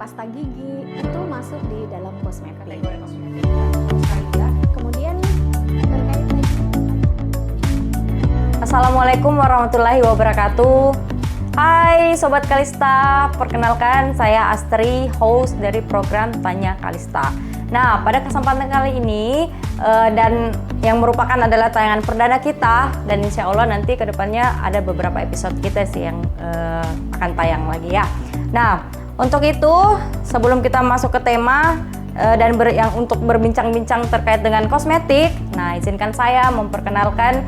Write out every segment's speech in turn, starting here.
pasta gigi itu masuk di dalam kosmetik. Kemudian terkait lagi. Assalamualaikum warahmatullahi wabarakatuh. Hai Sobat Kalista, perkenalkan saya Astri, host dari program Tanya Kalista. Nah, pada kesempatan kali ini dan yang merupakan adalah tayangan perdana kita, dan insya Allah nanti kedepannya ada beberapa episode kita sih yang akan tayang lagi ya. Nah, untuk itu sebelum kita masuk ke tema dan yang untuk berbincang-bincang terkait dengan kosmetik, nah izinkan saya memperkenalkan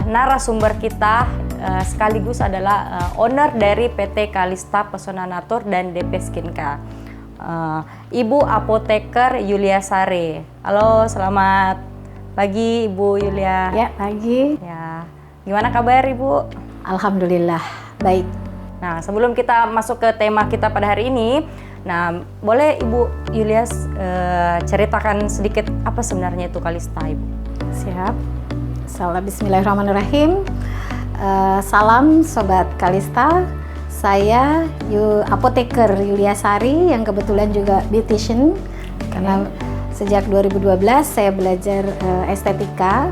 narasumber kita sekaligus adalah owner dari PT Kalista Pesona Natur dan DP Skincare, Ibu Apoteker Yulia Sari. Halo, selamat pagi Ibu Yulia. Ya, pagi. Ya, gimana kabar Ibu? Alhamdulillah, baik. Nah, sebelum kita masuk ke tema kita pada hari ini, nah boleh Ibu Yulia ceritakan sedikit apa sebenarnya itu Kalista, Ibu? Siap. Bismillahirrahmanirrahim. Salam Sobat Kalista. Saya Apoteker Yulia Sari yang kebetulan juga beautician, karena sejak 2012 saya belajar estetika.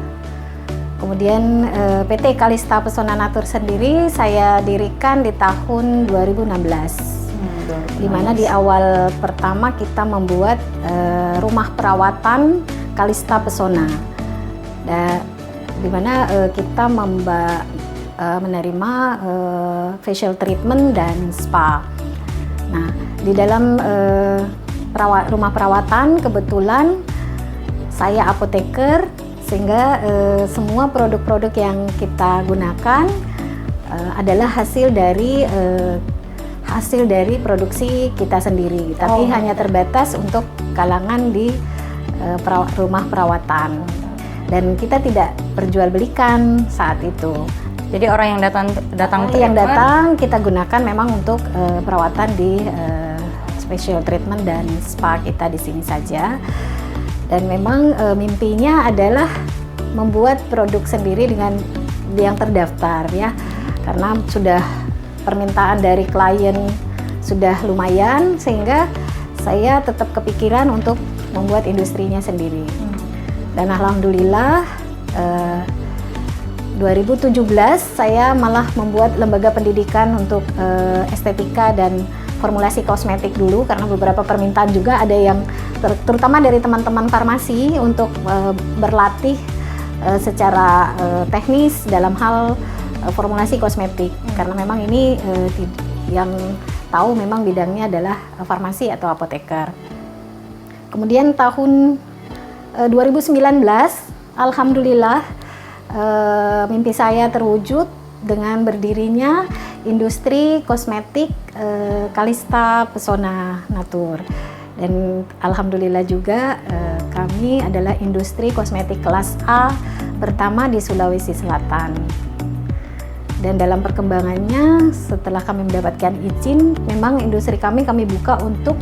Kemudian PT Kalista Pesona Natur sendiri saya dirikan di tahun 2016. Di mana di awal pertama kita membuat rumah perawatan Kalista Pesona. Di mana kita menerima facial treatment dan spa. Nah, di dalam rumah perawatan kebetulan saya apoteker, sehingga semua produk-produk yang kita gunakan adalah hasil dari produksi kita sendiri, tapi hanya terbatas untuk kalangan di rumah perawatan, dan kita tidak perjualbelikan saat itu. Jadi orang yang datang kita gunakan memang untuk perawatan di special treatment dan spa kita di sini saja. Dan memang mimpinya adalah membuat produk sendiri dengan yang terdaftar ya, karena sudah permintaan dari klien sudah lumayan, sehingga saya tetap kepikiran untuk membuat industrinya sendiri. Dan alhamdulillah 2017 saya malah membuat lembaga pendidikan untuk estetika dan formulasi kosmetik dulu, karena beberapa permintaan juga ada yang terutama dari teman-teman farmasi untuk berlatih secara teknis dalam hal formulasi kosmetik, karena memang ini yang tahu memang bidangnya adalah farmasi atau apoteker. Kemudian tahun 2019 alhamdulillah mimpi saya terwujud dengan berdirinya industri kosmetik Kalista Pesona Natur. Dan alhamdulillah juga kami adalah industri kosmetik kelas A pertama di Sulawesi Selatan. Dan dalam perkembangannya setelah kami mendapatkan izin, memang industri kami buka untuk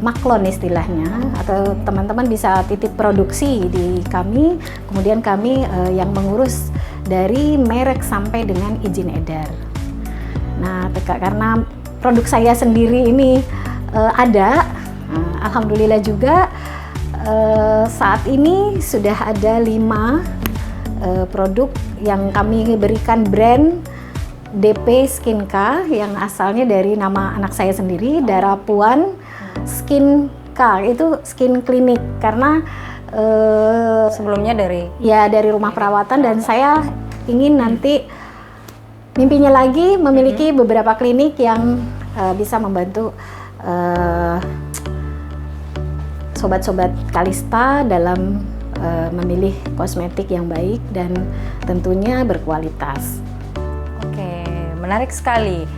maklon istilahnya, atau teman-teman bisa titip produksi di kami, kemudian kami yang mengurus dari merek sampai dengan izin edar. Nah, karena produk saya sendiri ini alhamdulillah juga saat ini sudah ada 5 produk yang kami berikan brand DP Skincare, yang asalnya dari nama anak saya sendiri, Dara Puan Skincare, itu skin klinik, karena sebelumnya dari rumah perawatan, dan saya ingin nanti mimpinya lagi memiliki beberapa klinik yang bisa membantu sobat-sobat Kalista dalam memilih kosmetik yang baik dan tentunya berkualitas. Oke, menarik sekali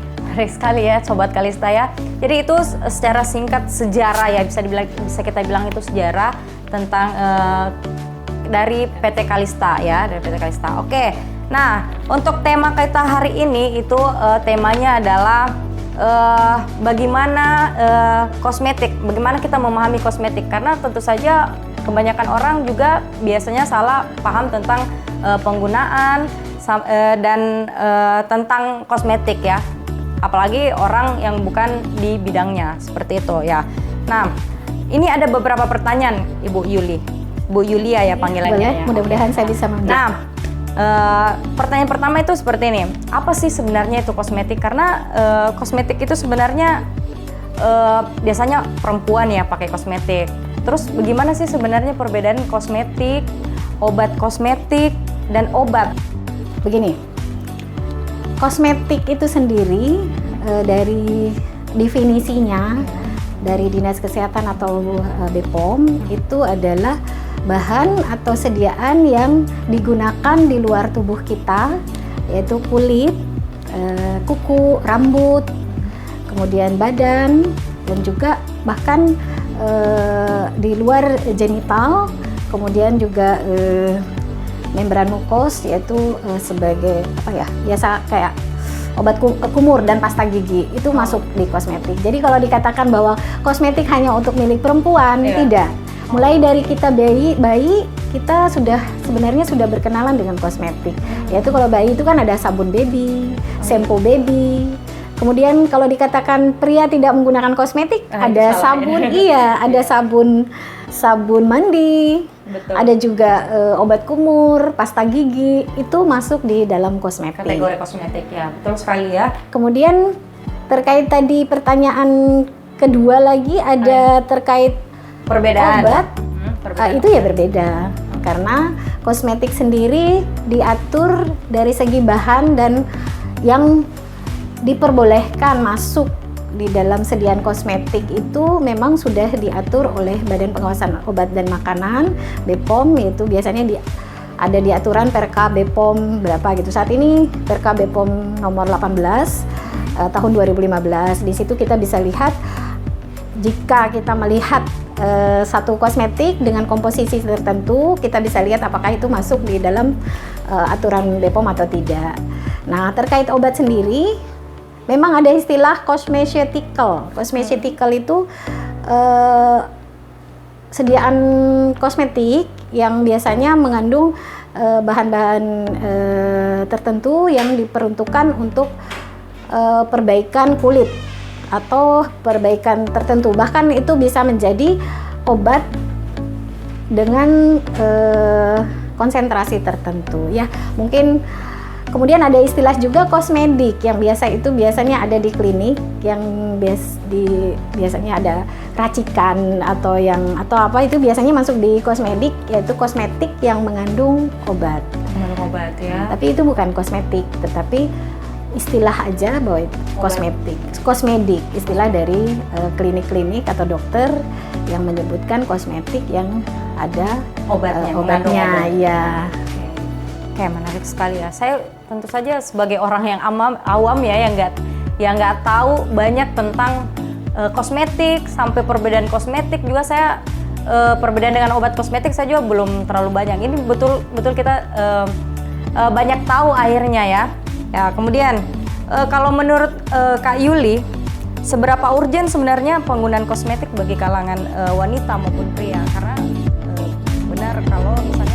ya Sobat Kalista ya. Jadi itu secara singkat sejarah ya, bisa kita bilang itu sejarah tentang dari PT Kalista ya, dari PT Kalista. Oke, nah untuk tema kita hari ini itu temanya adalah bagaimana kosmetik, bagaimana kita memahami kosmetik, karena tentu saja kebanyakan orang juga biasanya salah paham tentang penggunaan dan tentang kosmetik ya. apalagi orang yang bukan di bidangnya seperti itu ya. Nah, ini ada beberapa pertanyaan Ibu Yuli, Bu Yulia ya panggilannya. Boleh, ya. mudah-mudahan saya bisa menjawab. Nah, pertanyaan pertama itu seperti ini, apa sih sebenarnya itu kosmetik? Karena kosmetik itu sebenarnya biasanya perempuan ya pakai kosmetik. Terus bagaimana sih sebenarnya perbedaan kosmetik, obat kosmetik, dan obat? Begini, kosmetik itu sendiri dari definisinya dari Dinas Kesehatan atau BPOM itu adalah bahan atau sediaan yang digunakan di luar tubuh kita, yaitu kulit, kuku, rambut, kemudian badan, dan juga bahkan di luar genital, kemudian juga membran mukos, yaitu sebagai apa ya, biasa kayak obat kumur dan pasta gigi itu masuk di kosmetik. Jadi kalau dikatakan bahwa kosmetik hanya untuk milik perempuan, tidak. Mulai dari kita bayi kita sebenarnya sudah berkenalan dengan kosmetik. Yaitu kalau bayi itu kan ada sabun baby, shampoo baby. Kemudian kalau dikatakan pria tidak menggunakan kosmetik, ada sabun, ada sabun mandi. Betul. Ada juga obat kumur, pasta gigi, itu masuk di dalam kosmetik. Kategori kosmetik ya, betul sekali ya. Kemudian terkait tadi pertanyaan kedua lagi ada terkait perbedaan obat, itu ya berbeda. Karena kosmetik sendiri diatur dari segi bahan dan yang diperbolehkan masuk di dalam sediaan kosmetik itu memang sudah diatur oleh Badan Pengawasan Obat dan Makanan BPOM, yaitu biasanya ada di aturan Perka BPOM berapa gitu. Saat ini Perka BPOM nomor 18 tahun 2015. Di situ kita bisa lihat jika kita melihat satu kosmetik dengan komposisi tertentu, kita bisa lihat apakah itu masuk di dalam aturan BPOM atau tidak. Nah, terkait obat sendiri memang ada istilah cosmeceutical. Cosmeceutical itu sediaan kosmetik yang biasanya mengandung bahan-bahan tertentu yang diperuntukkan untuk perbaikan kulit atau perbaikan tertentu. Bahkan itu bisa menjadi obat dengan konsentrasi tertentu. Ya, mungkin. Kemudian ada istilah juga kosmedik yang biasanya ada di klinik, yang biasanya ada racikan atau apa, itu biasanya masuk di kosmedik, yaitu kosmetik yang mengandung obat. Mengandung obat ya. Tapi itu bukan kosmetik, tetapi istilah aja bahwa itu kosmedik, istilah dari klinik-klinik atau dokter yang menyebutkan kosmetik yang ada obatnya, ya. Oke, menarik sekali ya. Saya tentu saja sebagai orang yang awam ya, yang nggak tahu banyak tentang kosmetik, sampai perbedaan kosmetik juga saya perbedaan dengan obat kosmetik saya juga belum terlalu banyak. Ini betul kita banyak tahu akhirnya ya. Ya, kemudian kalau menurut Kak Yuli, seberapa urgen sebenarnya penggunaan kosmetik bagi kalangan wanita maupun pria? Karena benar kalau misalnya